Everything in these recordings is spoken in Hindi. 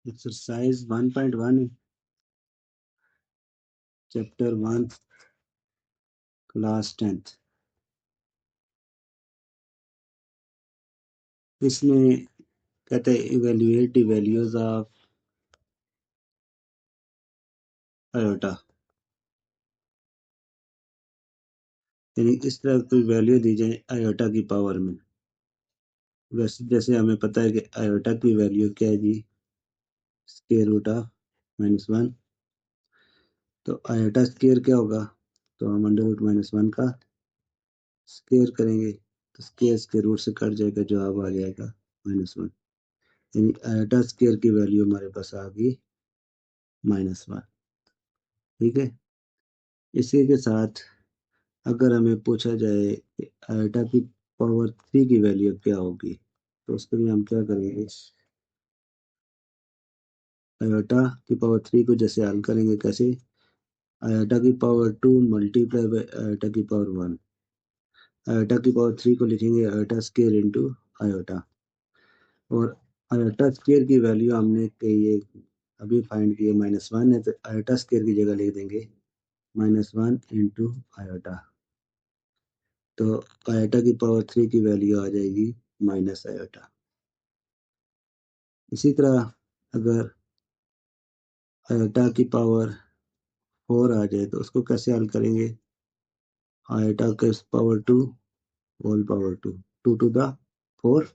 Exercise 1.1 chapter 1 class 10th। इसमें कहते हैं evaluate the values of iota, यानी इस तरह कोई वैल्यू दी जाए आयोटा की पावर में। वैसे जैसे हमें पता है कि आयोटा की वैल्यू क्या है जी, स्क्वायर रूट ऑफ -1। तो आयोटा स्क्वायर क्या होगा, तो हम अंडर रूट -1 का स्क्वायर करेंगे तो स्क्वायर के रूट से कट जाएगा, जवाब आ जाएगा -1। यानी आयोटा स्क्वायर की वैल्यू हमारे पास आ गई -1। ठीक है। इसी के साथ अगर हमें पूछा जाए कि आयोटा की पावर 3 की वैल्यू क्या होगी, तो उसके लिए हम क्या करेंगे, आयोटा की पावर 3 को जैसे हल करेंगे कैसे, आयोटा की पावर 2 मल्टीप्लाई बाय आयोटा की पावर 1। आयोटा की पावर 3 को लिखेंगे आयोटा स्क्वायर इंटू आयोटा, और आयोटा स्क्वायर की वैल्यू हमने ये अभी फाइंड की है -1 है, तो आयोटा स्क्वायर की जगह लिख देंगे -1 इंटू आयोटा। तो आयोटा की पावर 3 की वैल्यू आ जाएगी माइनस आयोटा। इसी तरह अगर आयोटा की पावर 4 आ जाए तो उसको कैसे हल करेंगे, आयोटा के power 2 whole power 2, 2 to the 4।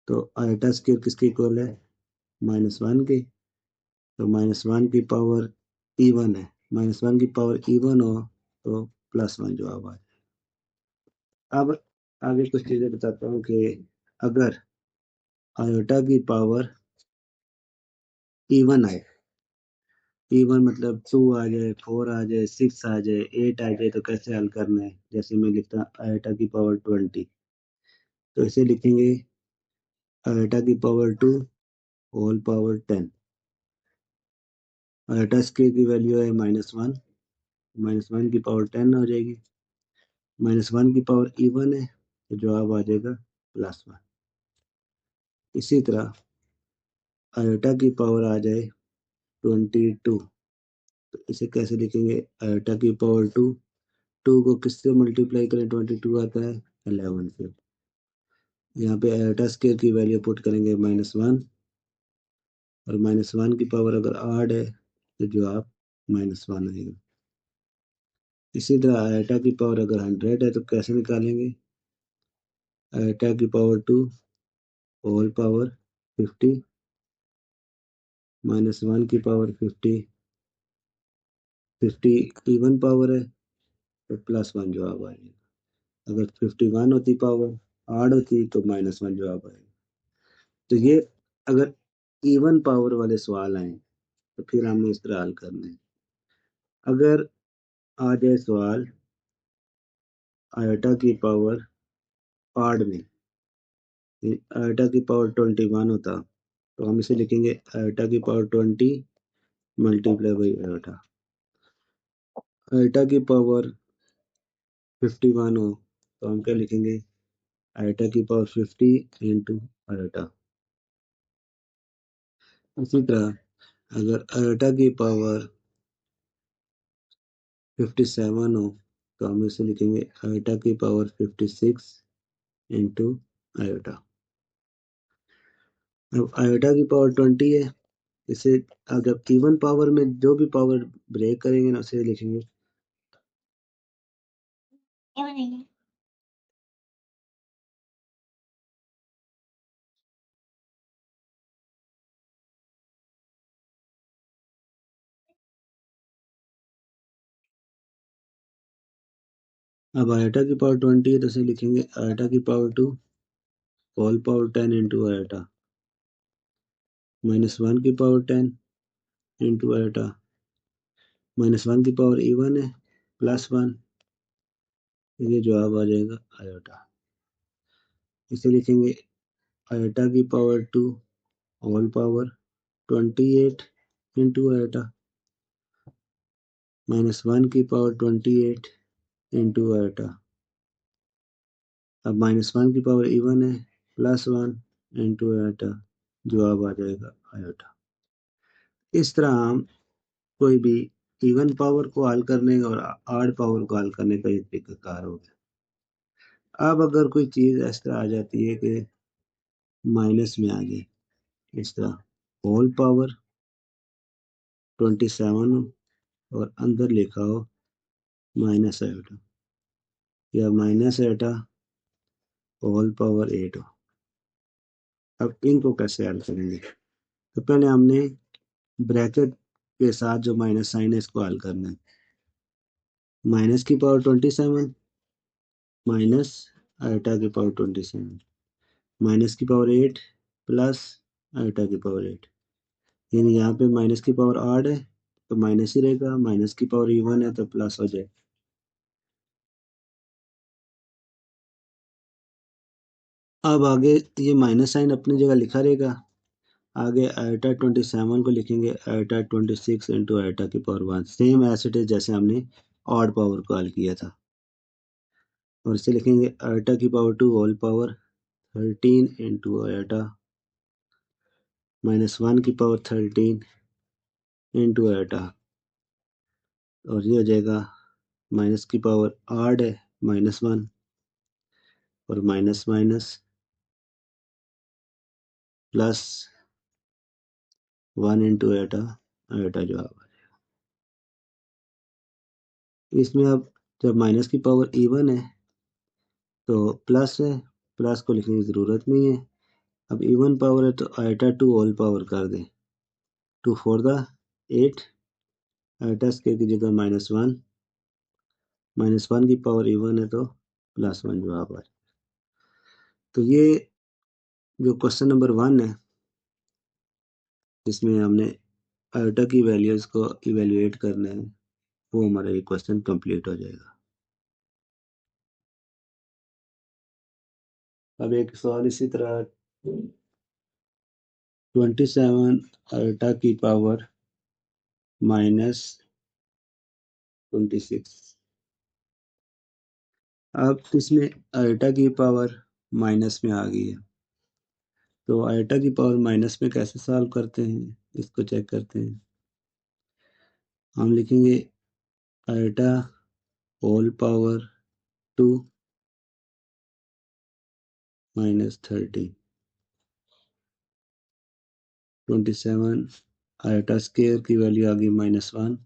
तो आयोटा स्क्वायर किसके इक्वल है, -1 के। तो -1 की पावर इवन है, -1 की पावर इवन हो तो +1 जवाब आ जाए। अब आगे कुछ चीजें बताता हूँ कि अगर आयोटा की पावर इवन आए, इवन मतलब 2 आ जाए, 4 आ जाए, 6 आ जाए, 8 आ जाए, तो कैसे हल करना है। जैसे मैं लिखता आयोटा की पावर 20, तो इसे लिखेंगे आयोटा की power 2 whole power 10। Iota square की वैल्यू है -1, -1 की पावर 10 हो जाएगी। -1 की पावर इवन है तो जवाब आ जाएगा +1। इसी तरह आयोटा की पावर आ जाए 22, तो इसे कैसे लिखेंगे, आयोटा की पावर 2, 2 को किससे मल्टीप्लाई करें, 22 आता है 11 से। यहाँ पे आयोटा स्क्वायर की वैल्यू पुट करेंगे -1, और -1 की पावर अगर आड है तो जवाब -1 आएगा। इसी तरह आयोटा की पावर अगर 100 है तो कैसे निकालेंगे, आयोटा की पावर 2 होल पावर 50, -1 की पावर 50, 50 इवन पावर है तो +1 जवाब आएगा। अगर 51 होती पावर, आड होती तो -1 जवाब आएगा। तो ये अगर इवन पावर वाले सवाल आए तो फिर हमने इस तरह हल करना है। अगर आ जाए सवाल आयोटा की पावर आड में, आयोटा की पावर 21 होता, तो हम इसे लिखेंगे आयोटा की power 20 multiply by iota. Iota की पावर 51 हो तो हम क्या लिखेंगे, आयोटा की पावर 50 इंटू आयोटा। इसी तरह अगर आयोटा की पावर 57 हो तो हम इसे लिखेंगे आयोटा की पावर 56 इंटू आयोटा। अब आयोटा की पावर 20 है, इसे अगर इवन पावर में जो भी पावर ब्रेक करेंगे ना उसे लिखेंगे, अब आयोटा की पावर 20 है तो इसे लिखेंगे आयोटा की power 2 whole power 10 into iota, -1 की पावर 10 इंटू आयोटा, -1 की पावर इवन है +1, ये जवाब आ जाएगा आयोटा। इसे लिखेंगे आयोटा की power 2 whole power 28 into iota, -1 की पावर 28 इंटू आयोटा। अब -1 की पावर इवन है +1 इंटू आयोटा, जवाब आ जाएगा आयोटा। इस तरह हम कोई भी इवन पावर को हल करने और ऑड पावर को हल करने का एक तरीकाकार हो गया। अब अगर कोई चीज इस तरह आ जाती है कि माइनस में आ जाए, इस तरह होल पावर 27 और अंदर लिखा हो माइनस आयोटा, या माइनस आयोटा होल पावर 8 हो। अब इनको कैसे हल करेंगे? तो पहले हमने ब्रैकेट के साथ जो माइनस साइन है इसको हल करना है। माइनस की पावर 27 माइनस आयोटा की पावर 27 माइनस की पावर 8 प्लस आयोटा की पावर 8, यानी यहाँ पे माइनस की पावर 8 है तो माइनस ही रहेगा, माइनस की पावर इवन है तो प्लस हो जाए। अब आगे ये माइनस साइन अपनी जगह लिखा रहेगा, आगे आयोटा 27 को लिखेंगे आयोटा 26 इंटू आयोटा की power 1, same as it is जैसे हमने ऑड पावर को हल किया था। और इसे लिखेंगे आयोटा की power 2 whole power 13 into iota minus 1 की पावर 13 इंटू आयोटा, और ये हो जाएगा माइनस की पावर 8 है -1 और minus minus plus 1 into iota, iota जवाब है। इसमें अब जब माइनस की पावर इवन है तो प्लस है, प्लस को लिखने की ज़रूरत नहीं है। अब इवन पावर है तो आयोटा 2 होल पावर कर दें, 2 फोर द 8, आयोटा स्क्वायर की जगह -1 की पावर इवन है तो +1 जवाब आ। तो ये जो क्वेश्चन नंबर 1 है जिसमें हमने आयोटा की वैल्यूज को इवेल्युएट करना है, वो हमारा ये क्वेश्चन कंप्लीट हो जाएगा। अब एक सवाल इसी तरह 27 आयोटा की पावर -26, अब इसमें आयोटा की पावर माइनस में आ गई है, तो आयोटा की पावर माइनस में कैसे सॉल्व करते हैं इसको चेक करते हैं। हम लिखेंगे iota whole power 2 -30, 27 iota square की वैल्यू आ गई -1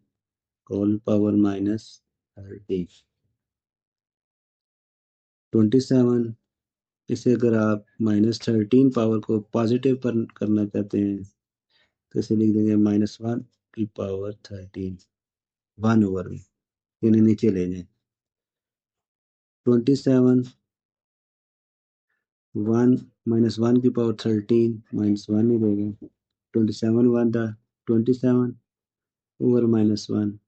होल पावर -30, 27 इसे अगर आप -13 पावर को पॉजिटिव पर करना चाहते हैं तो इसे लिख देंगे -1 की पावर 13 1 ओवर में, यानी नीचे ले जाए 27 1 -1 की पावर 13 -1 ही देगा, 27 1 था 27 ओवर -1,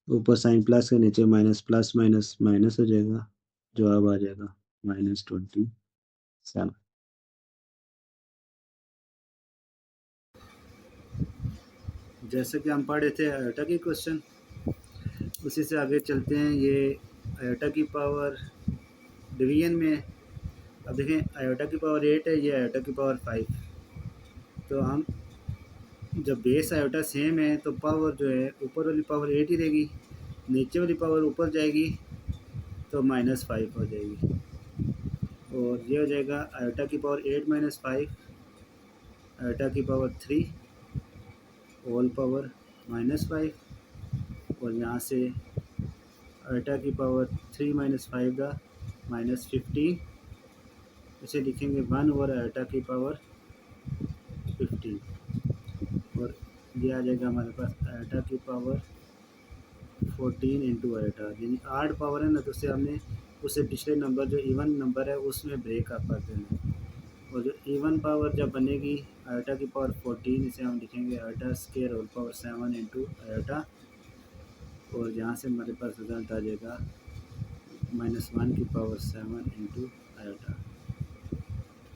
ऊपर साइन प्लस के नीचे माइनस, प्लस माइनस माइनस हो जाएगा, जवाब आ जाएगा -27। जैसे कि हम पढ़े थे आयोटा की क्वेश्चन, उसी से आगे चलते हैं। ये आयोटा की पावर डिवीजन में, अब देखें आयोटा की पावर 8 है, ये आयोटा की पावर 5, तो हम जब बेस आयोटा सेम है तो पावर जो है ऊपर वाली पावर 8 ही रहेगी, नीचे वाली पावर ऊपर जाएगी तो -5 हो जाएगी, और ये हो जाएगा आयोटा की पावर 8 -5 आयोटा की पावर 3 होल पावर -5, और यहाँ से आयोटा की पावर 3 -5 द -15, इसे लिखेंगे 1 ओवर आयोटा की पावर 15, और ये आ जाएगा हमारे पास आयोटा की पावर 14 इंटू आयोटा, यानी 8 पावर है ना, तो उससे हमने उससे पिछले नंबर जो इवन नंबर है उसमें ब्रेक अप कर देना है, और जो इवन पावर जब बनेगी आयोटा की पावर 14, इसे हम लिखेंगे iota square whole power 7 into iota, और यहाँ से हमारे पास रिजल्ट आ जाएगा -1 की पावर 7 इंटू आयोटा,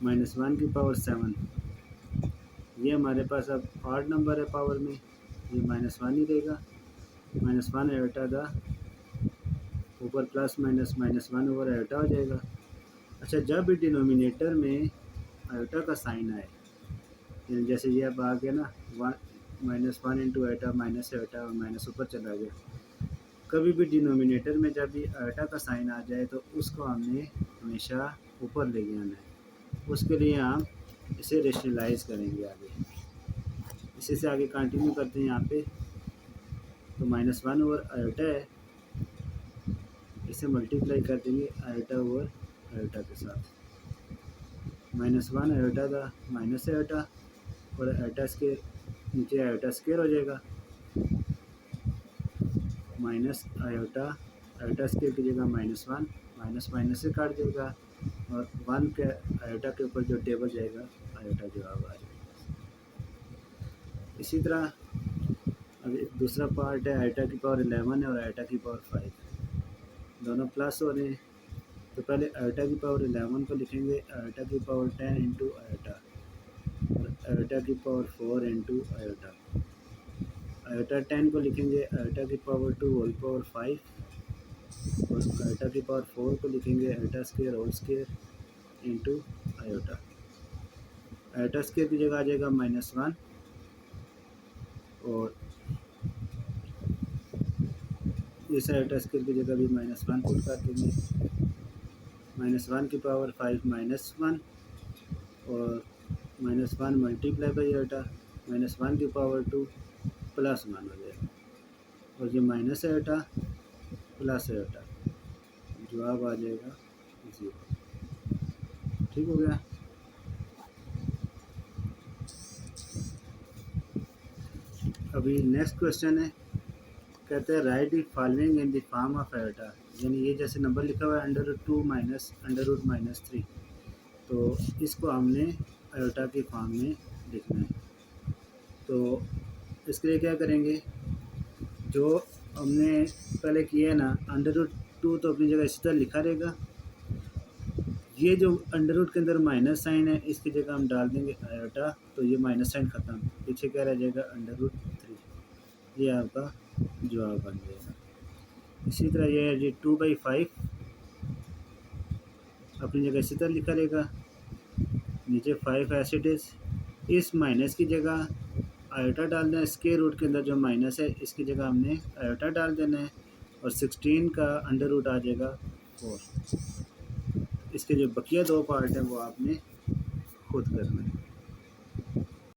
-1 की पावर 7, ये हमारे पास अब ऑड नंबर है पावर में, ये -1 ही देगा, -1 आयोटा दा ऊपर प्लस माइनस -1 ओवर आयोटा हो जाएगा। अच्छा, जब भी डिनोमिनेटर में आयोटा का साइन आए, जैसे ये अब आ गया ना -1 इंटू आयोटा माइनस आयोटा और माइनस ऊपर चला गया। कभी भी डिनोमिनेटर में जब भी आयोटा का साइन आ जाए तो उसको हमने हमेशा ऊपर लेके आना है। उसके लिए हम इसे रेशनलाइज करेंगे आगे। इसी से आगे कंटिन्यू करते हैं। यहाँ पे तो -1 ओवर आयोटा है, इसे मल्टीप्लाई कर देंगे आयोटा ओवर आयोटा के साथ। -1 आयोटा का माइनस आयोटा और आयोटा स्क्वायर नीचे आयोटा स्क्वायर हो जाएगा, माइनस आयोटा आयोटा स्क्वायर की जगह -1 माइनस माइनस से काट देगा और 1 के आयोटा के ऊपर जो टेबल जाएगा आयोटा जवाब आ जाएगा। इसी तरह अभी दूसरा पार्ट है आयोटा की पावर 11 है और आयोटा की पावर 5, दोनों प्लस हो रहे हैं। तो पहले आयोटा की पावर 11 को लिखेंगे आयोटा की पावर 10 इंटू आयोटा और आयोटा की पावर 4 इंटू आयोटा। आयोटा 10 को लिखेंगे आयोटा की पावर 2 होल पावर 5 और आयोटा की पावर 4 को लिखेंगे iota square whole square into iota. Iota square की जगह आ जाएगा -1 और इस आयोटा स्क्वायर की जगह भी -1 पुट कर देंगे। -1 की पावर 5 -1 और -1 मल्टीप्लाई बाई आयोटा -1 की पावर 2 +1 हो जाएगा और ये माइनस आयोटा प्लस आयोटा जवाब आ जाएगा 0। ठीक हो गया। अभी नेक्स्ट क्वेश्चन है, कहते हैं right the following in the form of iota, यानी ये जैसे नंबर लिखा हुआ है √2 माइनस √-3, तो इसको हमने आयोटा की फॉर्म में लिखना है। तो इसके लिए क्या करेंगे, जो हमने पहले किया है ना √2 तो अपनी जगह इसी तरह लिखा रहेगा। ये जो अंडर के अंदर माइनस साइन है इसकी जगह हम डाल देंगे आयोटा, तो ये माइनस साइन ख़त्म, पीछे क्या रह जाएगा √3, ये आपका जवाब बन जाएगा। इसी तरह ये है जी 2/5 अपनी जगह इसी तरह लिखा रहेगा, नीचे 5 एज इट इज़। इस माइनस की जगह आयोटा डाल देना, स्क्वायर रूट के अंदर जो माइनस है इसकी जगह हमने आयोटा डाल देना है और 16 का अंडर आ जाएगा 4। इसके जो बकिया 2 पार्ट हैं वो आपने खुद करना है।